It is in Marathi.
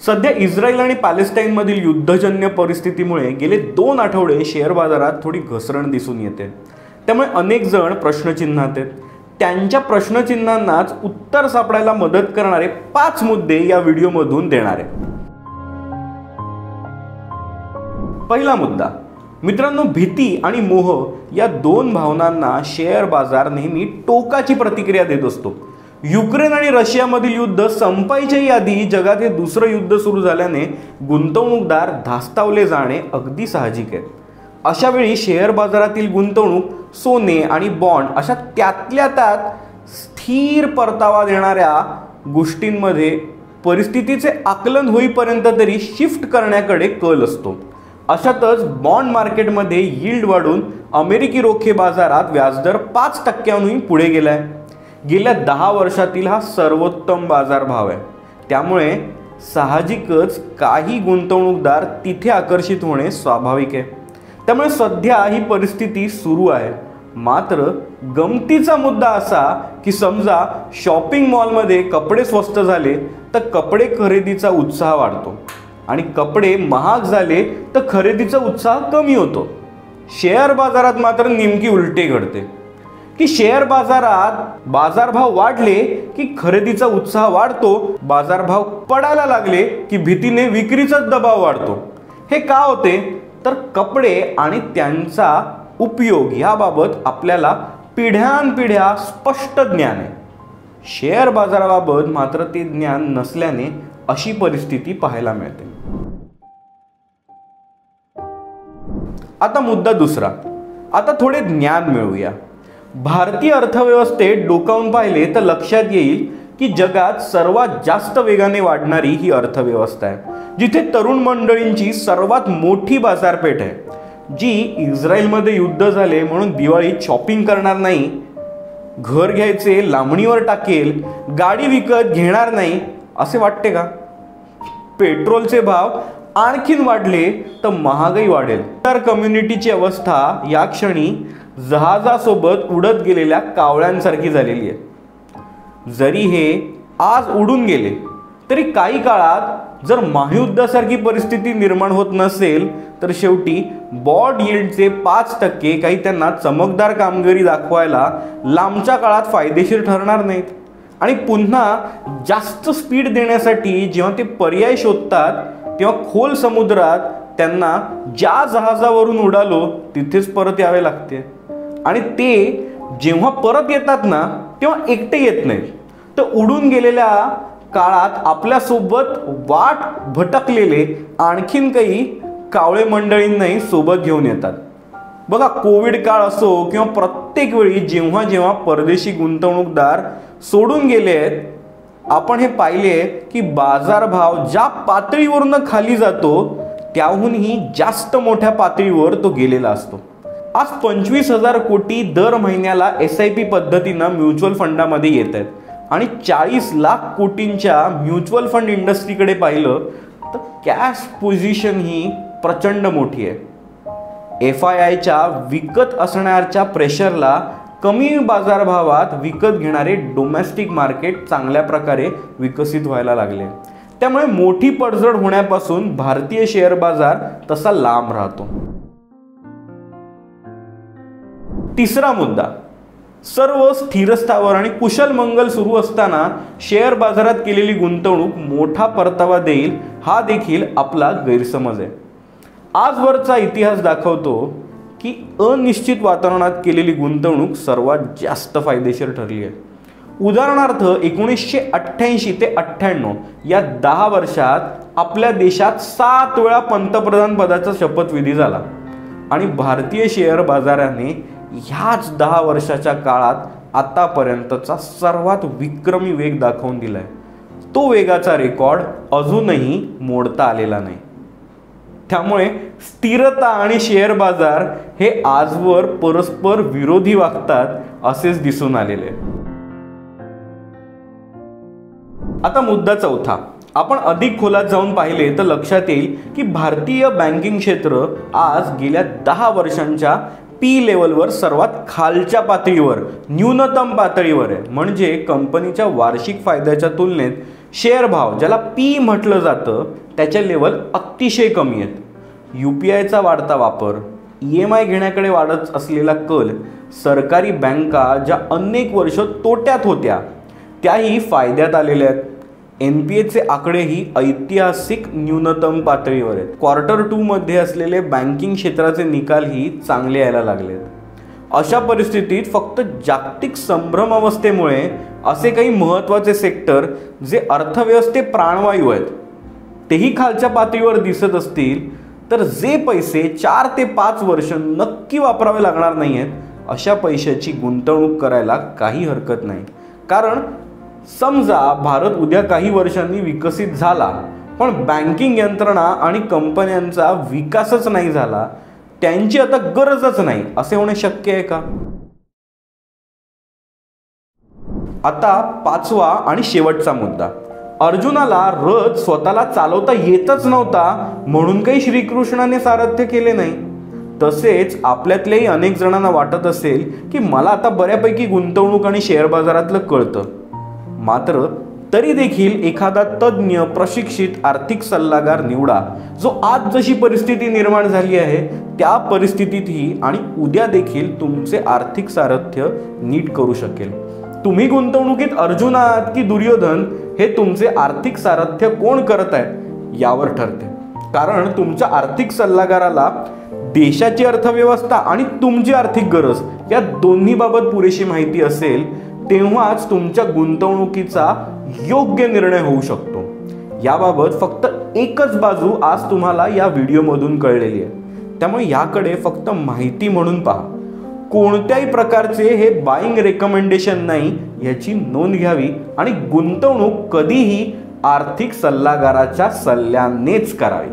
सध्या इस्रायल आणि पॅलेस्टाईनमधील युद्धजन्य परिस्थितीमुळे गेले 2 आठवडे शेअर बाजारात थोडी घसरण दिसून येते। त्यामुळे अनेक जण प्रश्नचिन्हात आहेत। त्यांच्या प्रश्नचिन्हांनाच उत्तर सापडायला मदत करणारे 5 मुद्दे या व्हिडिओमधून देणार आहे। पहिला मुद्दा, मित्रांनो, भीती आणि मोह या 2 भावनांना शेअर बाजार नेहमी टोकाची प्रतिक्रिया देत असतो। युक्रेन आणि रशियामधील युद्ध संपायच्या आधी जगात हे दुसरं युद्ध सुरू झाल्याने गुंतवणूकदार धास्तावले जाणे अगदी साहजिक आहे। अशा वेळी शेअर बाजारातील गुंतवणूक सोने आणि बॉन्ड अशा त्यातल्या त्यात स्थिर परतावा देणाऱ्या गोष्टींमध्ये परिस्थितीचे आकलन होईपर्यंत तरी शिफ्ट करण्याकडे कल असतो। अशातच बॉन्ड मार्केटमध्ये यील्ड वाढून अमेरिकी रोखे बाजारात व्याजदर 5% पुढे गेलाय। गेल्या 10 वर्षातील हा सर्वोत्तम बाजारभाव आहे। त्यामुळे साहजिकच काही गुंतवणूकदार तिथे आकर्षित होणे स्वाभाविक आहे। त्यामुळे सध्या ही परिस्थिती सुरू आहे। मात्र गमतीचा मुद्दा असा की समजा शॉपिंग मॉलमध्ये कपडे स्वस्त झाले तर कपडे खरेदीचा उत्साह वाढतो आणि कपडे महाग झाले तर खरेदीचा उत्साह कमी होतो। शेअर बाजारात मात्र नेमकी उलटे घडते की शेअर बाजारात बाजारभाव वाढले की खरेदीचा उत्साह वाढतो, बाजारभाव पडायला लागले की भीतीने विक्रीचा दबाव वाढतो। हे का होते तर कपडे आणि त्यांचा उपयोग याबाबत आपल्याला पिढ्यानपिढ्या स्पष्ट ज्ञान आहे। शेअर बाजाराबाबत मात्र ते ज्ञान नसल्याने अशी परिस्थिती पाहायला मिळते। आता मुद्दा दुसरा, आता थोडे ज्ञान मिळवूया। भारतीय अर्थव्यवस्थेत डोकावून पाहिले तर लक्षात येईल की जगात सर्वात जास्त वेगाने वाढणारी ही अर्थव्यवस्था आहे, जिथे तरुण मंडळींची सर्वात मोठी बाजारपेठ आहे, जी इस्रायलमध्ये युद्ध झाले म्हणून दिवाळीत शॉपिंग करणार नाही, घर घ्यायचे लांबणीवर टाकेल, गाडी विकत घेणार नाही असे वाटते का? पेट्रोलचे भाव आणखीन वाढले तर महागाई वाढेल। तर कम्युनिटीची अवस्था या क्षणी जहाजासोबत उडत गेलेल्या कावळ्यांसारखी झालेली आहे। जरी हे आज उडून गेले तरी काही काळात जर महायुद्धासारखी परिस्थिती निर्माण होत नसेल तर शेवटी बॉन्ड यील्डचे 5% काही त्यांना चमकदार कामगिरी दाखवायला लांबच्या काळात फायदेशीर ठरणार नाहीत। आणि पुन्हा जास्त स्पीड देण्यासाठी जेव्हा ते पर्याय शोधतात तेव्हा खोल समुद्रात त्यांना ज्या जहाजावरून उडालो तिथेच परत यावे लागते। आणि ते जेव्हा परत येतात ना तेव्हा एकटे येत नाही, तर उडून गेलेल्या काळात आपल्यासोबत वाट भटकलेले आणखीन काही कावळे मंडळींनाही सोबत घेऊन येतात। बघा, कोविड काळ असो किंवा प्रत्येक वेळी जेव्हा जेव्हा परदेशी गुंतवणूकदार सोडून गेले आहेत, आपण हे पाहिले की बाजारभाव ज्या पातळीवरून खाली जातो त्याहूनही जास्त मोठ्या पातळीवर तो गेलेला असतो। आज 25,000 कोटी दर महिन्याला SIP पद्धतीनं म्युच्युअल फंडामध्ये येत आहेत आणि 40 लाख कोटींच्या म्युच्युअल फंड इंडस्ट्रीकडे पाहिलं तर कॅश पोझिशन ही प्रचंड मोठी आहे। FIIच्या विकत असण्याच्या प्रेशरला कमी बाजारभावात विकत घेणारे डोमेस्टिक मार्केट चांगल्या प्रकारे विकसित व्हायला लागले। त्यामुळे मोठी पडझड होण्यापासून भारतीय शेअर बाजार तसा लांब राहतो। तिसरा मुद्दा, सर्व स्थिरस्थावर आणि कुशल मंगल सुरू असताना शेअर बाजारात केलेली गुंतवणूक मोठा परतावा देईल हा देखील आपला गैरसमज आहे। आजवरचा इतिहास दाखवतो की अनिश्चित वातावरणात केलेली गुंतवणूक सर्वात जास्त फायदेशीर ठरली आहे। उदाहरणार्थ 1988 ते 98 या 10 वर्षात आपल्या देशात 7 वेळा पंतप्रधान पदाचा शपथविधी झाला आणि भारतीय शेअर बाजाराने ह्याच 10 वर्षाच्या काळात आतापर्यंतचा सर्वात विक्रमी वेग दाखवून दिलाय। तो वेगाचा रेकॉर्ड अजूनही मोडता आलेला नाही। त्यामुळे स्थिरता आणि शेअर बाजार हे आजवर परस्पर विरोधी वागतात असेच दिसून आलेले। आता मुद्दा चौथा, आपण अधिक खोलात जाऊन पाहिले तर लक्षात येईल की भारतीय बँकिंग क्षेत्र आज गेल्या 10 वर्षांच्या P लेवलवर सर्वात खालच्या पातळीवर, न्यूनतम पातळीवर आहे। म्हणजे कंपनीच्या वार्षिक फायद्याच्या तुलनेत शेअर भाव ज्याला पी म्हटलं जातं त्याच्या लेवल अतिशय कमी आहेत. UPIचा वाढता वापर, EMI घेण्याकडे वाढत असलेला कल, सरकारी बँका ज्या अनेक वर्ष तोट्यात होत्या त्याही फायद्यात आलेल्या आहेत. NPAचे आकडेही ऐतिहासिक न्यूनतम पातळीवर आहेत. Q2 मध्ये असलेले बँकिंग क्षेत्राचे निकालही चांगले यायला लागलेत. अशा परिस्थितीत फक्त जागतिक संभ्रम अवस्थेमुळे असे काही महत्त्वाचे सेक्टर जे अर्थव्यवस्थे प्राणवायू आहेत तेही खालच्या पातळीवर दिसत असतील तर जे पैसे 4 ते 5 वर्ष नक्की वापरावे लागणार नाही आहेत अशा पैशाची गुंतवणूक करायला काही हरकत नाही. कारण समजा भारत उद्या काही वर्षांनी विकसित झाला पण बँकिंग यंत्रणा आणि कंपन्यांचा विकासच नाही झाला, त्यांची आता गरजच नाही, असे होणे शक्य आहे का? आता 5वा आणि शेवटचा मुद्दा. अर्जुनाला रथ स्वतःला चालवता येतच नव्हता म्हणून काही श्रीकृष्णाने सारथ्य केले नाही. तसेच आपल्यातल्याही अनेक जणांना वाटत असेल की मला आता बऱ्यापैकी गुंतवणूक आणि शेअर बाजारातलं कळतं, मात्र तरी देखील एखादा तज्ज्ञ प्रशिक्षित आर्थिक सल्लागार निवडा जो आज जशी परिस्थिती निर्माण झाली आहे त्या परिस्थितीतही आणि उद्या देखील तुमचे आर्थिक सारथ्य नीट करू शकेल. तुम्ही गुंतवणुकीत अर्जुन आहात की दुर्योधन हे तुमचे आर्थिक सारथ्य कोण करत आहे यावर ठरते. कारण तुमच्या आर्थिक सल्लागाराला देशाची अर्थव्यवस्था आणि तुमची आर्थिक गरज या दोन्ही बाबत पुरेशी माहिती असेल तेव्हाच तुमच्या गुंतवणुकीचा योग्य निर्णय होऊ शकतो. याबाबत फक्त एकच बाजू आज तुम्हाला या व्हिडिओमधून कळलेली आहे, त्यामुळे याकडे फक्त माहिती म्हणून पहा. कोणत्याही प्रकारचे हे बाईंग रेकमेंडेशन नाही याची नोंद घ्यावी आणि गुंतवणूक कधीही आर्थिक सल्लागाराच्या सल्ल्यानेच करावी.